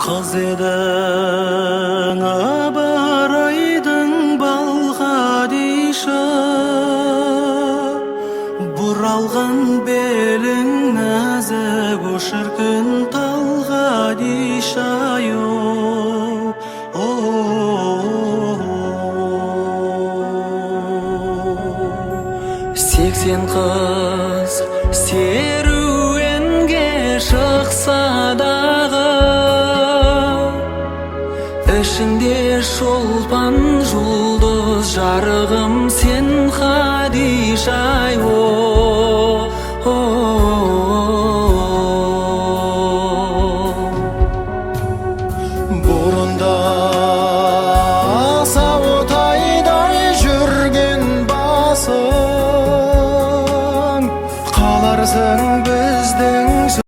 Kız edeң abaraydың бал Хадиша, Буралған белің нәзік о шіркін тал Хадиша. Сексен қыз серуенге шықса дағы, ішінде шолпан жұлдыз жарығым сен Хадиша.